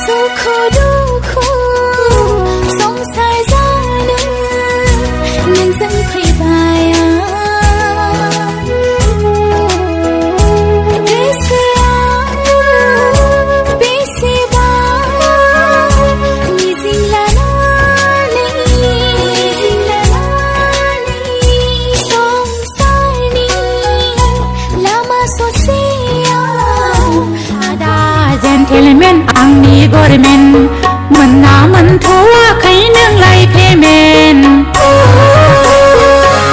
สุขดูคูสงสัยจานึงยังสังใครบายเทเลเมนอังนี้กอร์เมนมันน้ามันทัวใครนึ่งไหลเพเมน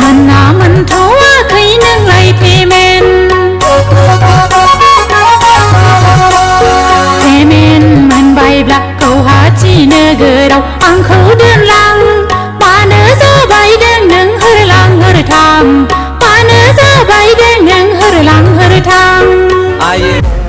มันน้ามันทัวใครนึ่งไหลเพเมนเพเมนมันใบบลักเขาหาจีเนเกอเราอังเขาเดินลังปาเนอจะใบแดงหนึ่งเฮรลังเฮรทำปาเนอจะใบแดงหนึ่งเฮรลังเฮรทำ